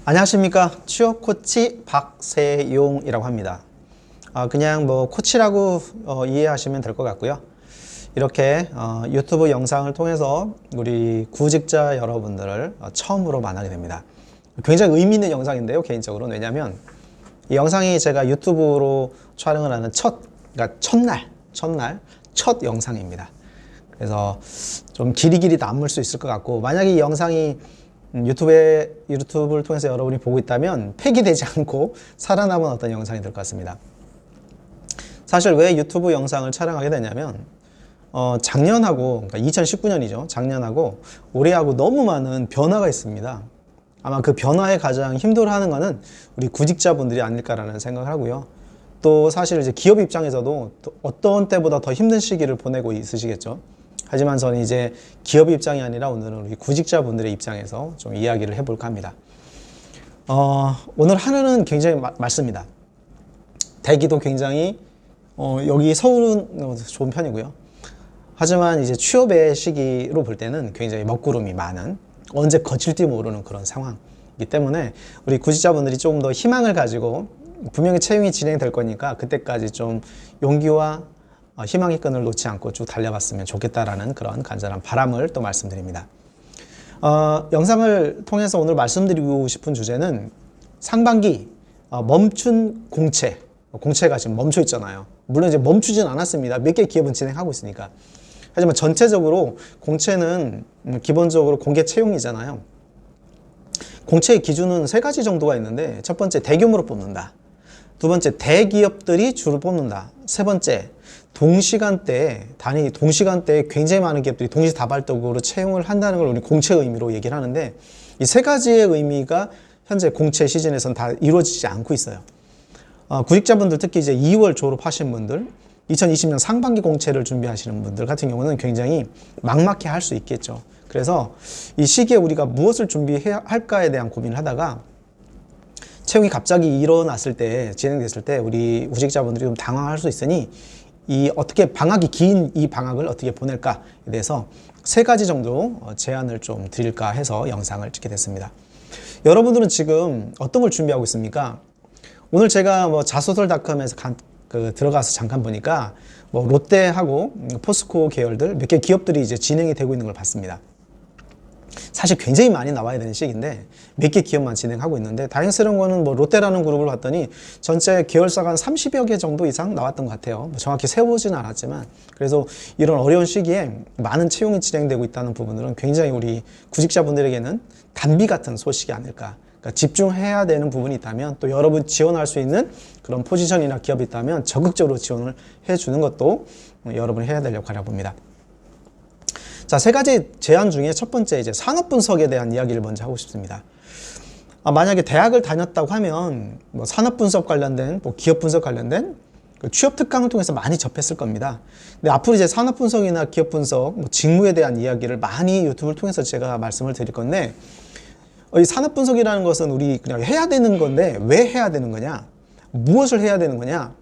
안녕하십니까. 취업 코치 박세용이라고 합니다. 그냥 뭐 코치라고 이해하시면 될 것 같고요. 이렇게 유튜브 영상을 통해서 우리 구직자 여러분들을 처음으로 만나게 됩니다. 굉장히 의미 있는 영상인데요, 개인적으로는. 왜냐하면 이 영상이 제가 유튜브로 촬영을 하는 그러니까 첫 영상입니다. 그래서 좀 길이 남을 수 있을 것 같고, 만약에 이 영상이 유튜브를 통해서 여러분이 보고 있다면 폐기되지 않고 살아남은 어떤 영상이 될 것 같습니다. 사실 왜 유튜브 영상을 촬영하게 되냐면 작년하고, 그러니까 2019년이죠. 작년하고 올해하고 너무 많은 변화가 있습니다. 아마 그 변화에 가장 힘들어하는 것은 우리 구직자분들이 아닐까라는 생각을 하고요. 또 사실 이제 기업 입장에서도 또 어떤 때보다 더 힘든 시기를 보내고 있으시겠죠. 하지만 저는 이제 기업 입장이 아니라 오늘은 우리 구직자분들의 입장에서 좀 이야기를 해볼까 합니다. 오늘 하루는 굉장히 맑습니다. 대기도 굉장히 여기 서울은 좋은 편이고요. 하지만 이제 취업의 시기로 볼 때는 굉장히 먹구름이 많은, 언제 거칠지 모르는 그런 상황이기 때문에 우리 구직자분들이 조금 더 희망을 가지고, 분명히 채용이 진행될 거니까 그때까지 좀 용기와 희망의 끈을 놓지 않고 쭉 달려봤으면 좋겠다라는 그런 간절한 바람을 또 말씀드립니다. 영상을 통해서 오늘 말씀드리고 싶은 주제는 상반기 멈춘 공채가 지금 멈춰 있잖아요. 물론 이제 멈추진 않았습니다. 몇 개 기업은 진행하고 있으니까. 하지만 전체적으로 공채는 기본적으로 공개 채용이잖아요. 공채의 기준은 3가지 정도가 있는데, 첫 번째 대규모로 뽑는다. 두 번째 대기업들이 주로 뽑는다. 세 번째 동시간대에 굉장히 많은 기업들이 동시다발적으로 채용을 한다는 걸 우리 공채 의미로 얘기를 하는데, 이 3가지의 의미가 현재 공채 시즌에서는 다 이루어지지 않고 있어요. 구직자분들, 특히 이제 2월 졸업하신 분들, 2020년 상반기 공채를 준비하시는 분들 같은 경우는 굉장히 막막해 할 수 있겠죠. 그래서 이 시기에 우리가 무엇을 준비해야 할까에 대한 고민을 하다가, 채용이 갑자기 일어났을 때, 진행됐을 때 우리 구직자분들이 좀 당황할 수 있으니 어떻게 방학이 긴 이 방학을 어떻게 보낼까에 대해서 3가지 정도 제안을 좀 드릴까 해서 영상을 찍게 됐습니다. 여러분들은 지금 어떤 걸 준비하고 있습니까? 오늘 제가 자소설닷컴에서 들어가서 잠깐 보니까 롯데하고 포스코 계열들 몇 개 기업들이 이제 진행이 되고 있는 걸 봤습니다. 사실 굉장히 많이 나와야 되는 시기인데 몇 개 기업만 진행하고 있는데, 다행스러운 거는 롯데라는 그룹을 봤더니 전체 계열사가 한 30여 개 정도 이상 나왔던 것 같아요. 정확히 세워보지는 않았지만. 그래서 이런 어려운 시기에 많은 채용이 진행되고 있다는 부분들은 굉장히 우리 구직자분들에게는 단비 같은 소식이 아닐까. 그러니까 집중해야 되는 부분이 있다면, 또 여러분 지원할 수 있는 그런 포지션이나 기업이 있다면 적극적으로 지원을 해주는 것도 여러분이 해야 되려고 바라봅니다. 자, 3가지 제안 중에 첫 번째, 이제 산업 분석에 대한 이야기를 먼저 하고 싶습니다. 만약에 대학을 다녔다고 하면 산업 분석 관련된, 기업 분석 관련된 취업 특강을 통해서 많이 접했을 겁니다. 근데 앞으로 이제 산업 분석이나 기업 분석, 직무에 대한 이야기를 많이 유튜브를 통해서 제가 말씀을 드릴 건데, 이 산업 분석이라는 것은 우리 그냥 해야 되는 건데, 왜 해야 되는 거냐? 무엇을 해야 되는 거냐?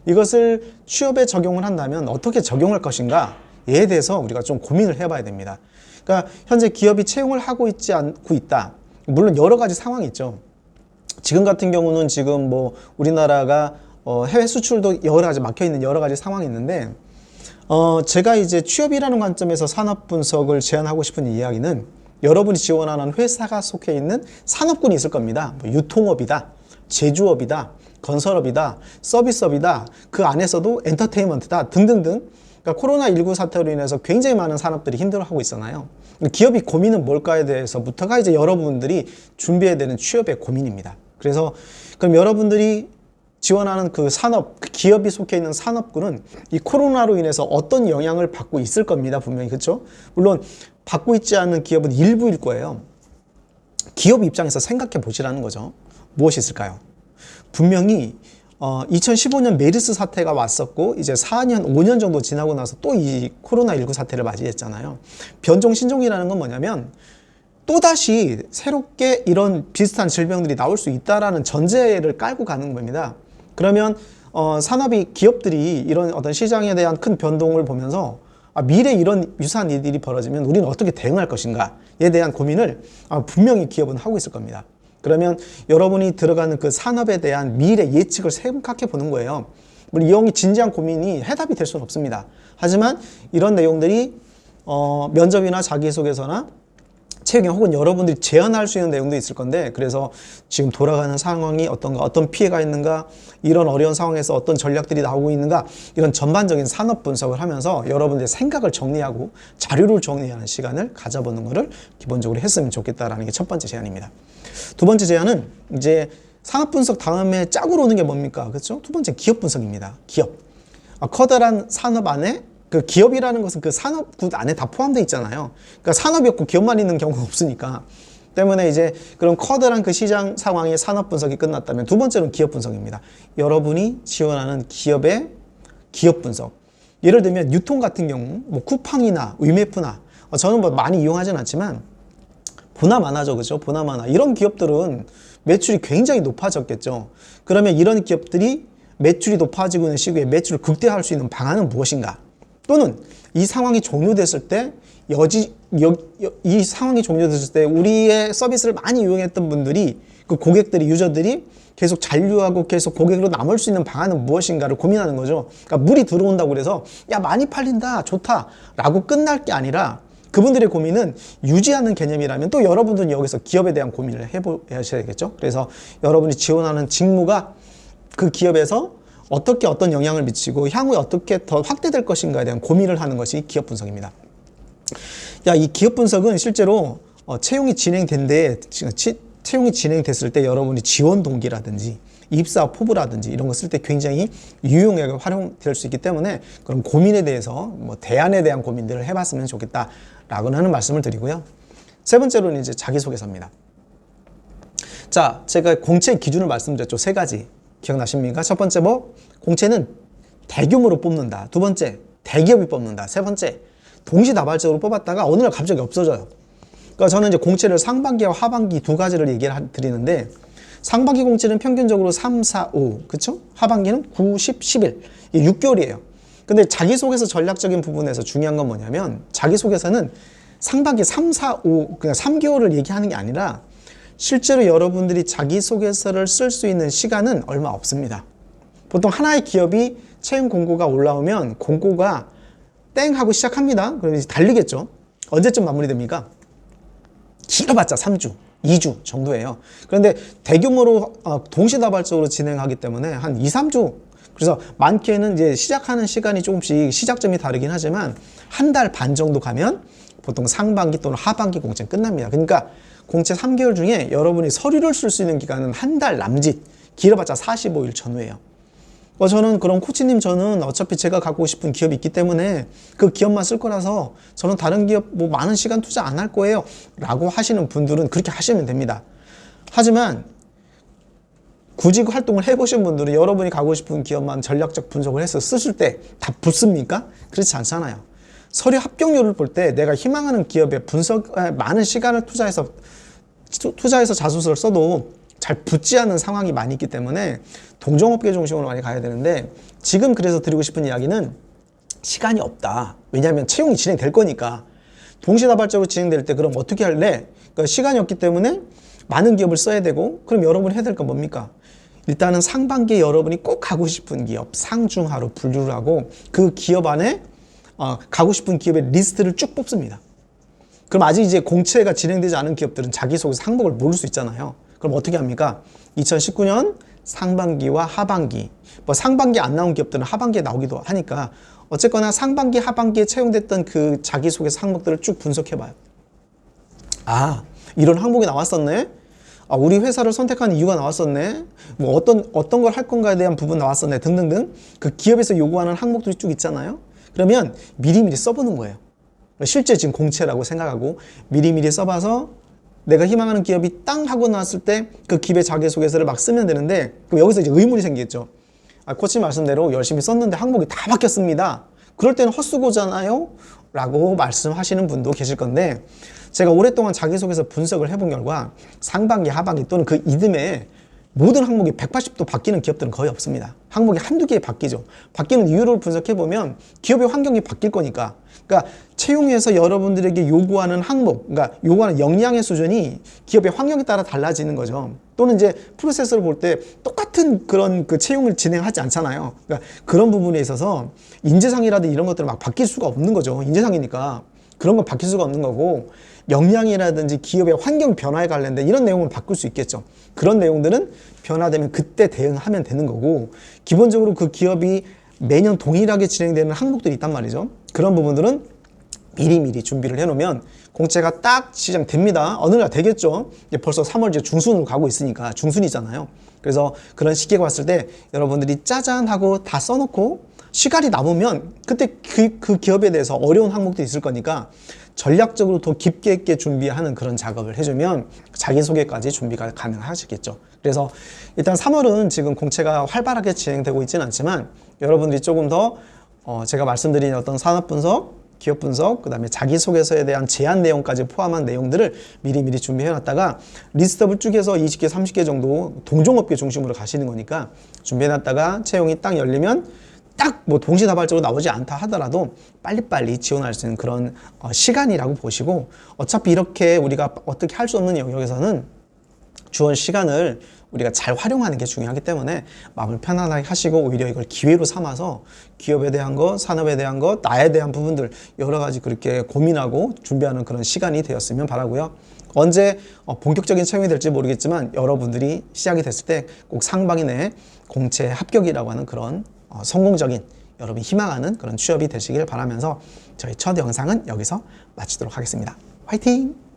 이것을 취업에 적용을 한다면 어떻게 적용할 것인가? 에 대해서 우리가 좀 고민을 해봐야 됩니다. 그러니까 현재 기업이 채용을 하고 있지 않고 있다. 물론 여러 가지 상황이 있죠. 지금 같은 경우는 지금 우리나라가 해외 수출도 여러 가지 막혀있는 여러 가지 상황이 있는데, 제가 이제 취업이라는 관점에서 산업 분석을 제안하고 싶은 이야기는, 여러분이 지원하는 회사가 속해 있는 산업군이 있을 겁니다. 유통업이다, 제조업이다, 건설업이다, 서비스업이다, 그 안에서도 엔터테인먼트다 등등등. 그러니까 코로나19 사태로 인해서 굉장히 많은 산업들이 힘들어하고 있잖아요. 기업이 고민은 뭘까에 대해서부터가 이제 여러분들이 준비해야 되는 취업의 고민입니다. 그래서 그럼 여러분들이 지원하는 그 산업, 그 기업이 속해 있는 산업군은 이 코로나로 인해서 어떤 영향을 받고 있을 겁니다. 분명히. 그렇죠? 물론 받고 있지 않는 기업은 일부일 거예요. 기업 입장에서 생각해 보시라는 거죠. 무엇이 있을까요? 분명히 2015년 메르스 사태가 왔었고, 이제 4년, 5년 정도 지나고 나서 또 이 코로나19 사태를 맞이했잖아요. 변종 신종이라는 건 뭐냐면, 또다시 새롭게 이런 비슷한 질병들이 나올 수 있다라는 전제를 깔고 가는 겁니다. 그러면 기업들이 이런 어떤 시장에 대한 큰 변동을 보면서 미래에 이런 유사한 일들이 벌어지면 우리는 어떻게 대응할 것인가에 대한 고민을 분명히 기업은 하고 있을 겁니다. 그러면 여러분이 들어가는 그 산업에 대한 미래 예측을 생각해 보는 거예요. 물론 이 형이 진지한 고민이 해답이 될 수는 없습니다. 하지만 이런 내용들이 면접이나 자기소개서나 채용 혹은 여러분들이 제안할 수 있는 내용도 있을 건데, 그래서 지금 돌아가는 상황이 어떤가, 어떤 피해가 있는가, 이런 어려운 상황에서 어떤 전략들이 나오고 있는가, 이런 전반적인 산업 분석을 하면서 여러분들의 생각을 정리하고 자료를 정리하는 시간을 가져보는 것을 기본적으로 했으면 좋겠다라는 게 첫 번째 제안입니다. 두 번째 제안은 이제 산업 분석 다음에 짝으로 오는 게 뭡니까? 그렇죠? 두 번째 기업 분석입니다. 기업. 커다란 산업 안에 그 기업이라는 것은 그 산업군 안에 다 포함되어 있잖아요. 그러니까 산업이 없고 기업만 있는 경우가 없으니까. 때문에 이제 그런 커다란 그 시장 상황의 산업 분석이 끝났다면 두 번째는 기업 분석입니다. 여러분이 지원하는 기업의 기업 분석. 예를 들면 유통 같은 경우, 뭐 쿠팡이나 위메프나, 저는 뭐 많이 이용하진 않지만 보나마나죠, 그죠? 보나마나 이런 기업들은 매출이 굉장히 높아졌겠죠. 그러면 이런 기업들이 매출이 높아지고 있는 시기에 매출을 극대화할 수 있는 방안은 무엇인가? 또는 이 상황이 종료됐을 때 이 상황이 종료됐을 때 우리의 서비스를 많이 이용했던 분들이, 그 고객들이, 유저들이 계속 잔류하고 계속 고객으로 남을 수 있는 방안은 무엇인가를 고민하는 거죠. 그러니까 물이 들어온다고 그래서 야 많이 팔린다 좋다 라고 끝날 게 아니라, 그분들의 고민은 유지하는 개념이라면 또 여러분들은 여기서 기업에 대한 고민을 해보셔야 되겠죠. 그래서 여러분이 지원하는 직무가 그 기업에서 어떻게 어떤 영향을 미치고 향후에 어떻게 더 확대될 것인가에 대한 고민을 하는 것이 기업 분석입니다. 이 기업 분석은 실제로 채용이 진행됐을 때 여러분이 지원 동기라든지 입사 포부라든지 이런 거 쓸 때 굉장히 유용하게 활용될 수 있기 때문에 그런 고민에 대해서 뭐 대안에 대한 고민들을 해봤으면 좋겠다라고 하는 말씀을 드리고요. 세 번째로는 이제 자기소개서입니다. 자, 제가 공채 기준을 말씀드렸죠. 세 가지. 기억나십니까? 첫 번째 공채는 대규모로 뽑는다. 두 번째, 대기업이 뽑는다. 세 번째, 동시다발적으로 뽑았다가 어느 날 갑자기 없어져요. 그러니까 저는 이제 공채를 상반기와 하반기 두 가지를 얘기를 드리는데, 상반기 공채는 평균적으로 3, 4, 5, 그쵸? 하반기는 9, 10, 11. 이게 6개월이에요. 근데 자기소개서 전략적인 부분에서 중요한 건 뭐냐면, 자기소개서는 상반기 3, 4, 5, 그냥 3개월을 얘기하는 게 아니라 실제로 여러분들이 자기소개서를 쓸 수 있는 시간은 얼마 없습니다. 보통 하나의 기업이 채용 공고가 올라오면 공고가 땡 하고 시작합니다. 그러면 이제 달리겠죠. 언제쯤 마무리됩니까? 길어봤자 3주, 2주 정도예요. 그런데 대규모로 동시다발적으로 진행하기 때문에 한 2, 3주. 그래서 많게는 이제 시작하는 시간이 조금씩 시작점이 다르긴 하지만 한 달 반 정도 가면 보통 상반기 또는 하반기 공채는 끝납니다. 그러니까 공채 3개월 중에 여러분이 서류를 쓸 수 있는 기간은 한 달 남짓, 길어봤자 45일 전후예요. 저는 그런 코치님, 저는 어차피 제가 가고 싶은 기업이 있기 때문에 그 기업만 쓸 거라서 저는 다른 기업 뭐 많은 시간 투자 안 할 거예요 라고 하시는 분들은 그렇게 하시면 됩니다. 하지만 구직 활동을 해보신 분들은 여러분이 가고 싶은 기업만 전략적 분석을 해서 쓰실 때 다 붙습니까? 그렇지 않잖아요. 서류 합격률을 볼 때 내가 희망하는 기업에 분석에 많은 시간을 투자해서 자소서를 써도 잘 붙지 않는 상황이 많이 있기 때문에 동종업계 중심으로 많이 가야 되는데, 지금 그래서 드리고 싶은 이야기는 시간이 없다. 왜냐하면 채용이 진행될 거니까. 동시다발적으로 진행될 때 그럼 어떻게 할래? 그러니까 시간이 없기 때문에 많은 기업을 써야 되고, 그럼 여러분이 해야 될 건 뭡니까? 일단은 상반기에 여러분이 꼭 가고 싶은 기업 상중하로 분류를 하고 그 기업 안에 가고 싶은 기업의 리스트를 쭉 뽑습니다. 그럼 아직 이제 공채가 진행되지 않은 기업들은 자기소개서 항목을 모를 수 있잖아요. 그럼 어떻게 합니까? 2019년 상반기와 하반기, 뭐 상반기 안 나온 기업들은 하반기에 나오기도 하니까 어쨌거나 상반기, 하반기에 채용됐던 그 자기소개서 항목들을 쭉 분석해봐요. 이런 항목이 나왔었네? 우리 회사를 선택한 이유가 나왔었네? 뭐 어떤 걸 할 건가에 대한 부분 나왔었네? 등등등. 그 기업에서 요구하는 항목들이 쭉 있잖아요? 그러면 미리미리 써보는 거예요. 실제 지금 공채라고 생각하고 미리미리 써봐서 내가 희망하는 기업이 땅 하고 나왔을 때 그 기업의 자기소개서를 막 쓰면 되는데, 그럼 여기서 이제 의문이 생기겠죠. 코치 말씀대로 열심히 썼는데 항목이 다 바뀌었습니다. 그럴 때는 헛수고잖아요? 라고 말씀하시는 분도 계실 건데, 제가 오랫동안 자기소개서 분석을 해본 결과 상반기, 하반기 또는 그 이듬해 모든 항목이 180도 바뀌는 기업들은 거의 없습니다. 항목이 한두 개 바뀌죠. 바뀌는 이유를 분석해보면 기업의 환경이 바뀔 거니까. 그러니까 채용에서 여러분들에게 요구하는 항목, 그러니까 요구하는 역량의 수준이 기업의 환경에 따라 달라지는 거죠. 또는 이제 프로세스를 볼 때 똑같은 그런 그 채용을 진행하지 않잖아요. 그러니까 그런 부분에 있어서 인재상이라든지 이런 것들은 막 바뀔 수가 없는 거죠. 인재상이니까. 그런 건 바뀔 수가 없는 거고, 역량이라든지 기업의 환경 변화에 관련된 이런 내용은 바꿀 수 있겠죠. 그런 내용들은 변화되면 그때 대응하면 되는 거고, 기본적으로 그 기업이 매년 동일하게 진행되는 항목들이 있단 말이죠. 그런 부분들은 미리미리 준비를 해놓으면 공채가 딱 시작됩니다. 어느 날 되겠죠. 이제 벌써 3월 이제 중순으로 가고 있으니까, 중순이잖아요. 그래서 그런 시기가 왔을 때 여러분들이 짜잔 하고 다 써놓고 시간이 남으면 그때 그 기업에 대해서 어려운 항목도 있을 거니까 전략적으로 더 깊게 있게 준비하는 그런 작업을 해주면 자기소개까지 준비가 가능하시겠죠. 그래서 일단 3월은 지금 공채가 활발하게 진행되고 있지는 않지만 여러분들이 조금 더 제가 말씀드린 어떤 산업 분석, 기업 분석, 그 다음에 자기소개서에 대한 제안 내용까지 포함한 내용들을 미리미리 준비해놨다가 리스트업을 쭉 해서 20개, 30개 정도 동종업계 중심으로 가시는 거니까 준비해놨다가 채용이 딱 열리면 딱 뭐 동시다발적으로 나오지 않다 하더라도 빨리빨리 지원할 수 있는 그런 시간이라고 보시고, 어차피 이렇게 우리가 어떻게 할 수 없는 영역에서는 주어진 시간을 우리가 잘 활용하는 게 중요하기 때문에 마음을 편안하게 하시고 오히려 이걸 기회로 삼아서 기업에 대한 것, 산업에 대한 것, 나에 대한 부분들 여러 가지 그렇게 고민하고 준비하는 그런 시간이 되었으면 바라고요. 언제 본격적인 채용이 될지 모르겠지만 여러분들이 시작이 됐을 때 꼭 상반기 내에 공채 합격이라고 하는 그런 성공적인, 여러분이 희망하는 그런 취업이 되시길 바라면서 저희 첫 영상은 여기서 마치도록 하겠습니다. 화이팅!